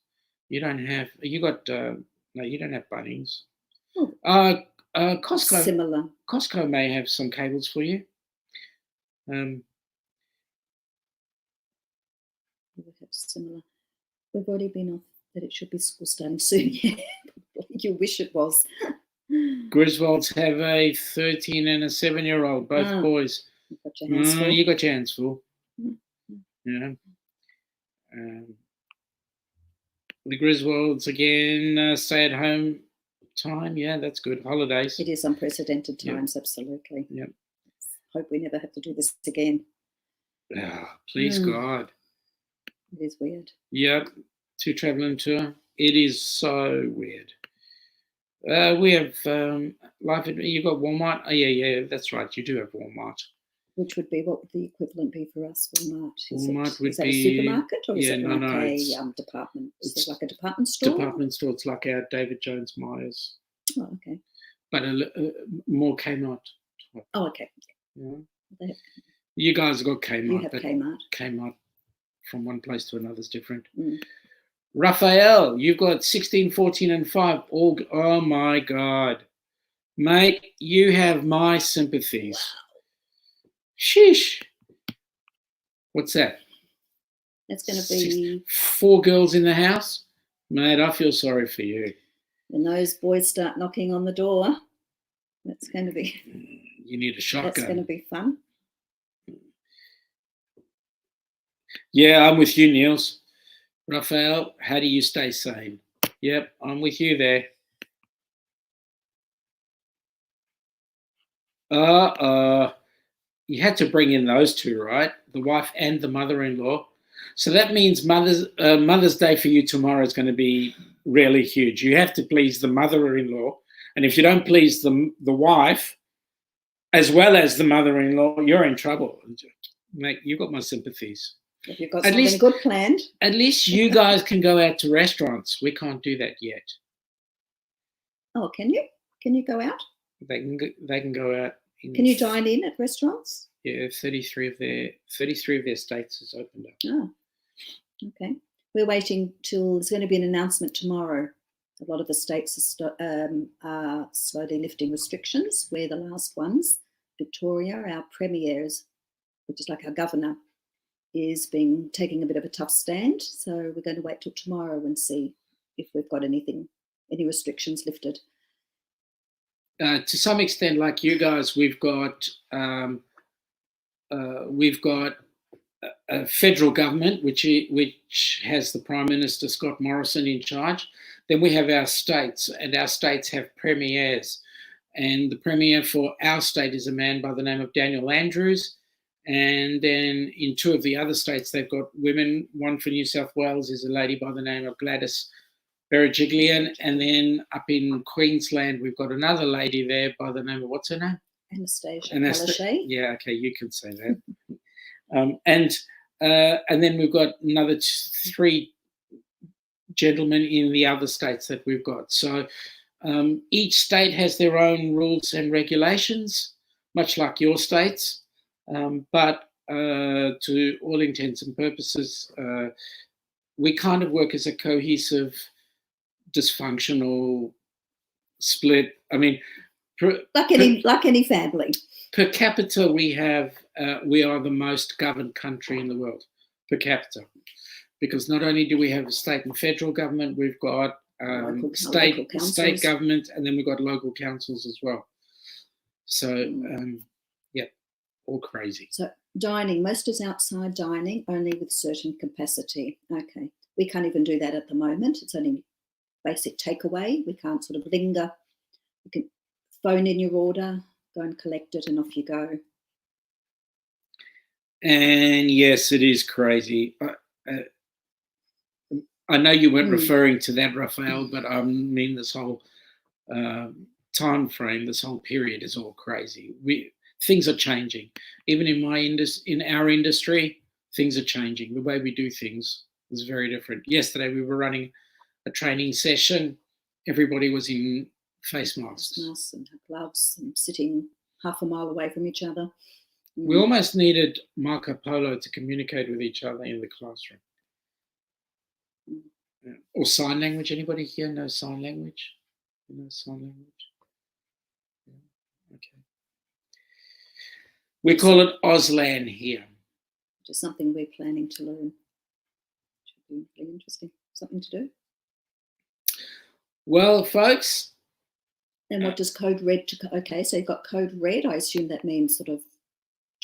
You don't have. You got. No, you don't have Bunnings. Costco. Similar. Costco may have some cables for you. We have similar. We've already been off that it should be school starting soon. Yeah, you wish it was. Griswolds have a 13 and a 7-year-old, both boys. You've got your hands full. You got your hands full. Yeah. The Griswolds again, stay at home time. Yeah, that's good. Holidays. It is unprecedented times, absolutely. Yep. Hope we never have to do this again. Please God. It is weird. Yep. To traveling tour. It is so weird. We have life. You've got Walmart. Oh, yeah, that's right. You do have Walmart. Which would be, what would the equivalent be for us? Walmart. Is that a supermarket or is it like a department? Is it like a department store? Department store. It's like our David Jones Myers. Oh, okay. But more Kmart. Oh, okay. Yeah. You guys have got Kmart. You have Kmart. Kmart from one place to another is different. Raphael, you've got 16, 14 and 5. Oh my God. Mate, you have my sympathies. Wow. Sheesh. What's that? That's going to be 4 girls in the house? Mate, I feel sorry for you. When those boys start knocking on the door, that's going to be... You need a shotgun. That's going to be fun. Yeah, I'm with you, Niels. Raphael, how do you stay sane? Yep, I'm with you there. You had to bring in those two, right? The wife and the mother-in-law. So that means Mother's Day for you tomorrow is going to be really huge. You have to please the mother-in-law. And if you don't please the wife, as well as the mother-in-law, you're in trouble. Mate, you've got my sympathies. If you've got something good planned. At least you guys can go out to restaurants. We can't do that yet. Oh, can you? Can you go out? They can go out. Can you dine in at restaurants? Yeah, 33 of their states has opened up. Oh, okay. We're waiting till there's going to be an announcement tomorrow. A lot of the states are slowly lifting restrictions. We're the last ones. Victoria, our premier, which is like our governor, is taking a bit of a tough stand. So we're going to wait till tomorrow and see if we've got any restrictions lifted. To some extent, like you guys, we've got a federal government which has the Prime Minister Scott Morrison in charge. Then we have our states, and our states have premiers. And the premier for our state is a man by the name of Daniel Andrews. And then in 2 of the other states, they've got women. One for New South Wales is a lady by the name of Gladys Berejiklian, and then up in Queensland we've got another lady there by the name of, what's her name? Anastasia Palaszczuk. Yeah, okay, you can say that. And then we've got another 3 gentlemen in the other states that we've got. So each state has their own rules and regulations, much like your states, but to all intents and purposes, we kind of work as a cohesive, dysfunctional split. I mean, like any family. Per capita, we are the most governed country in the world per capita, because not only do we have a state and federal government, we've got state government, and then we've got local councils as well. So yeah, all crazy. So dining, most is outside dining, only with certain capacity. Okay, we can't even do that at the moment. It's only basic takeaway. We can't sort of linger. You can phone in your order, go and collect it, and off you go. And yes, it is crazy. I know you weren't referring to that, Raphael, but I mean this whole time frame, this whole period is all crazy. Things are changing. Even in our industry, things are changing. The way we do things is very different. Yesterday we were running a training session. Everybody was in face masks and gloves and sitting half a mile away from each other. We almost needed Marco Polo to communicate with each other in the classroom. Or sign language. Anybody here know sign language? You know sign language? Yeah. Okay. We call it Auslan here. Which is something we're planning to learn. Should be really interesting. Something to do. Well, folks. And what does code red? Okay, so you've got code red. I assume that means sort of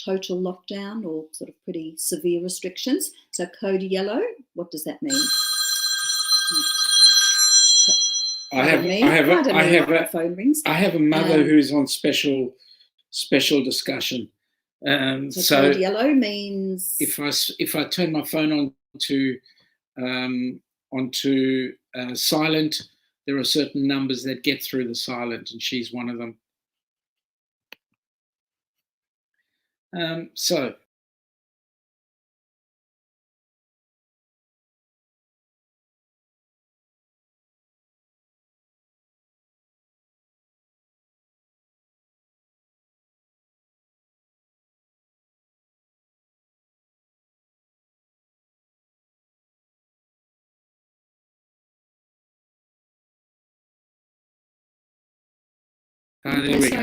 total lockdown or sort of pretty severe restrictions. So code yellow, what does that mean? I have a mother who's on special discussion. So code yellow means if I turn my phone onto silent, there are certain numbers that get through the silent, and she's one of them. So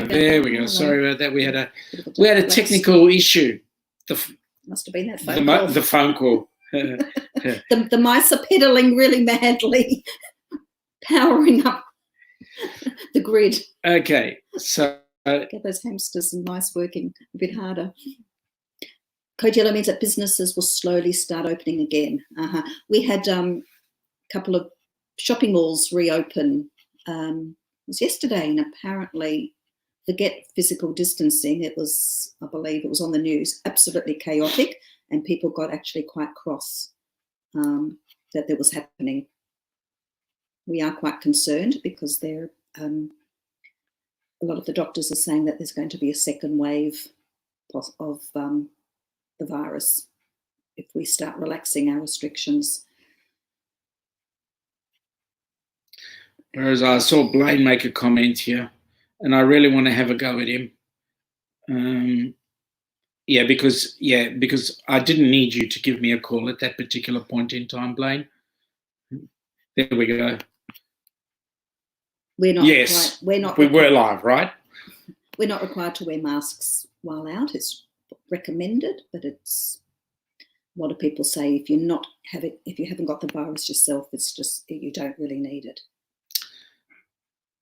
there we go. Sorry about that. We had a technical issue. Must have been that phone call. The phone call. The mice are pedaling really madly, powering up the grid. Okay, so get those hamsters and mice working a bit harder. Code yellow means that businesses will slowly start opening again. We had a couple of shopping malls reopen. It was yesterday, and apparently, forget physical distancing. It was, I believe, it was on the news. Absolutely chaotic, and people got actually quite cross that was happening. We are quite concerned because a lot of the doctors are saying that there's going to be a second wave of the virus if we start relaxing our restrictions. Whereas I saw Blaine make a comment here, and I really want to have a go at him. Because I didn't need you to give me a call at that particular point in time, Blaine. There we go. We're not. Yes, we were live, right? We're not required to wear masks while out. It's recommended, but it's. A lot of people say if you haven't got the virus yourself, it's just you don't really need it.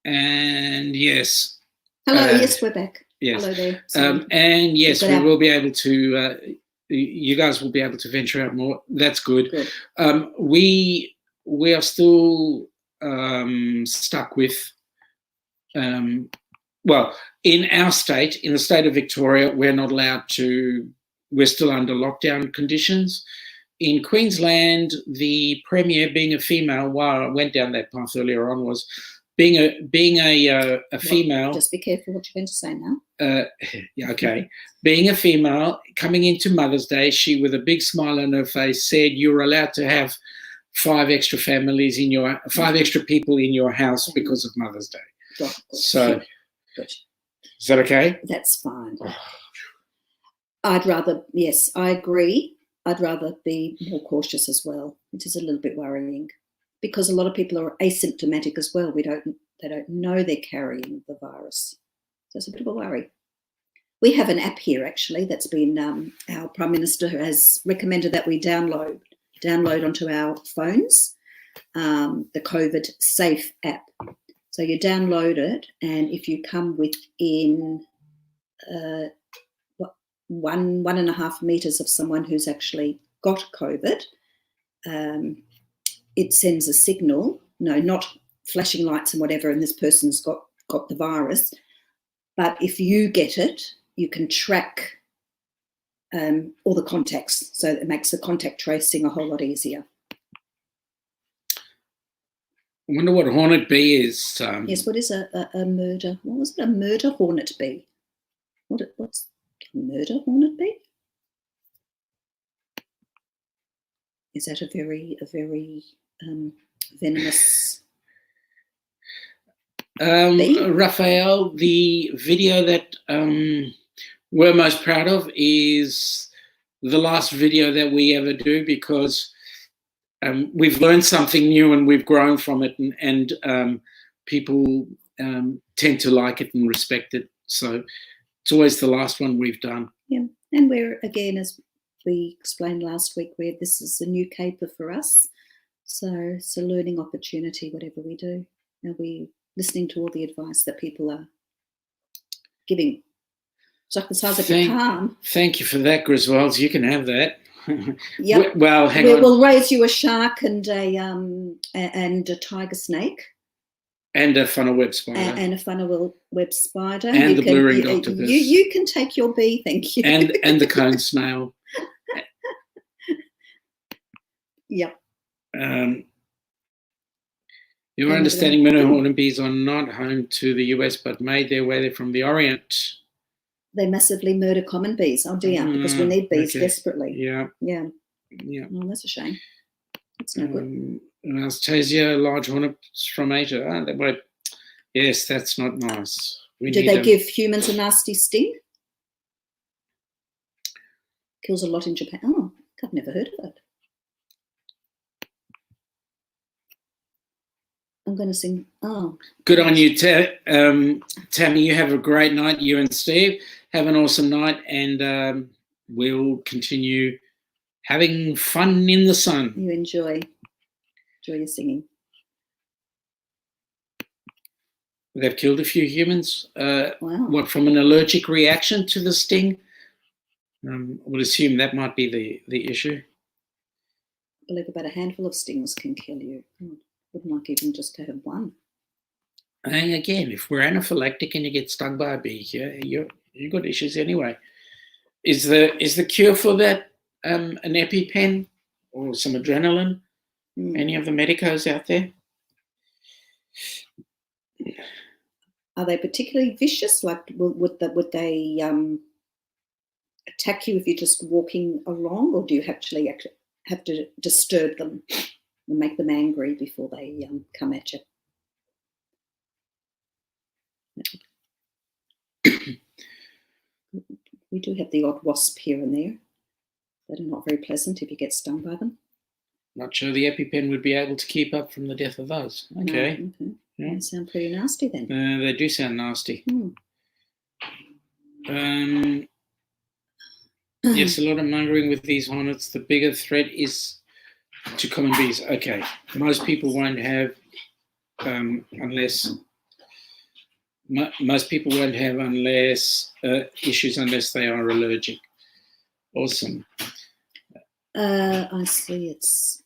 And yes. Hello, yes, we're back. Yes. Hello there. And yes, we will be able to, you guys will be able to venture out more. That's good. We are still stuck with, well, in our state, in the state of Victoria, we're not allowed to, we're still under lockdown conditions. in Queensland, the premier, being a female, while I went down that path earlier on, was being a female. Well, just be careful what you're going to say now. Yeah, okay. Being a female, coming into Mother's Day, she, with a big smile on her face, said, "You're allowed to have 5 extra people in your house because of Mother's Day." Good. So, Good. is that okay? That's fine. I'd rather, yes, I agree. I'd rather be more cautious as well, which is a little bit worrying, because a lot of people are asymptomatic as well. They don't know they're carrying the virus. So it's a bit of a worry. We have an app here, actually, that's been, our Prime Minister has recommended that we download onto our phones, the COVID Safe app. So you download it, and if you come within 1.5 meters of someone who's actually got COVID, it sends a signal. No, not flashing lights and whatever, and this person's got the virus. But if you get it, you can track all the contacts, so it makes the contact tracing a whole lot easier. I wonder what hornet bee is. Yes, what is a murder? What was it? A murder hornet bee? What's a murder hornet bee? Is that a very venomous bee? Raphael, the video that we're most proud of is the last video that we ever do, because we've learned something new and we've grown from it, and people tend to like it and respect it. So it's always the last one we've done. Yeah, and we're, again, as we explained last week, where this is a new caper for us. So it's a learning opportunity, whatever we do. And we're listening to all the advice that people are giving. It's like the size of your palm. Thank you for that, Griswolds. You can have that. Yep. Well, hang on. We'll raise you a shark and a tiger snake. And a funnel web spider. And a funnel web spider. And the blue ringed octopus. You can take your bee, thank you. And the cone snail. Yep. Your understanding, murder hornet bees are not home to the US, but made their way there from the Orient. They massively murder common bees. Oh dear, because we need bees desperately. Yeah. Yeah. Yeah. Oh, that's a shame. That's no good. Austrasia, large hornets from Asia. Yes, that's not nice. Do they give humans a nasty sting? Kills a lot in Japan. Oh, I've never heard of it. I'm going to sing. Oh. Good on you, Tammy. You have a great night. You and Steve have an awesome night, and we'll continue having fun in the sun. You enjoy your singing. They've killed a few humans. Wow. What, from an allergic reaction to the sting? I would assume that might be the issue. I believe about a handful of stings can kill you. Wouldn't like even just to have one. And again, if we're anaphylactic and you get stung by a bee, you've got issues anyway. Is the cure for that an EpiPen or some adrenaline? Any of the medicos out there? Are they particularly vicious? Like, would they attack you if you're just walking along, or do you actually have to disturb them and make them angry before they come at you? We do have the odd wasp here and there that are not very pleasant if you get stung by them. Not sure the EpiPen would be able to keep up from the death of those. Okay. No, okay. Yeah. They sound pretty nasty then. They do sound nasty. Yes, a lot of mongering with these hornets. The bigger threat is to common bees. Okay. Most people won't have issues unless they are allergic. Awesome. I see. It's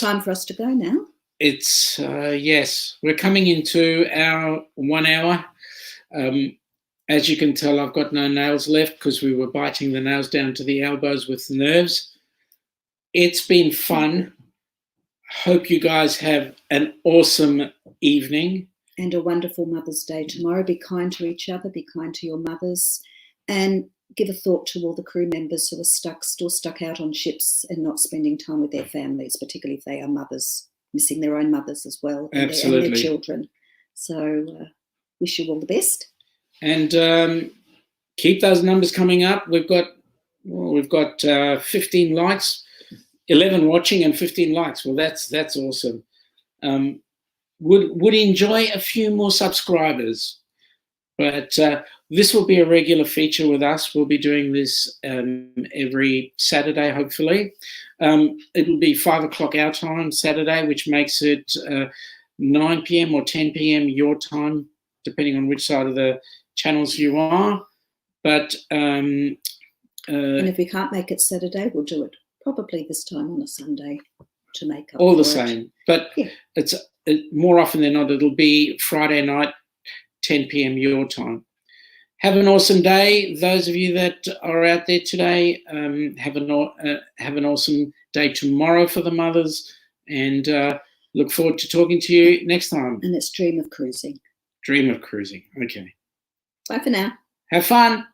time for us to go now. It's yes, we're coming into our 1 hour. As you can tell, I've got no nails left because we were biting the nails down to the elbows with nerves. It's been fun. Hope you guys have an awesome evening. And a wonderful Mother's Day tomorrow. Be kind to each other, be kind to your mothers, and give a thought to all the crew members who are still stuck out on ships and not spending time with their families, particularly if they are mothers, missing their own mothers as well, and their children. So wish you all the best. And keep those numbers coming up. We've got 15 likes, 11 watching and 15 likes. Well, that's awesome. Would enjoy a few more subscribers, but this will be a regular feature with us. We'll be doing this every Saturday, hopefully. It will be 5 o'clock our time Saturday, which makes it 9 p.m. or 10 p.m. your time, depending on which side of the channels you are. But and if we can't make it Saturday, we'll do it probably this time on a Sunday to make up. All the same, but yeah. It's more often than not, it'll be Friday night, 10 p.m. your time. Have an awesome day. Those of you that are out there today, have an awesome day tomorrow for the mothers, and look forward to talking to you next time. And it's dream of cruising. Dream of cruising. Okay. Bye for now. Have fun.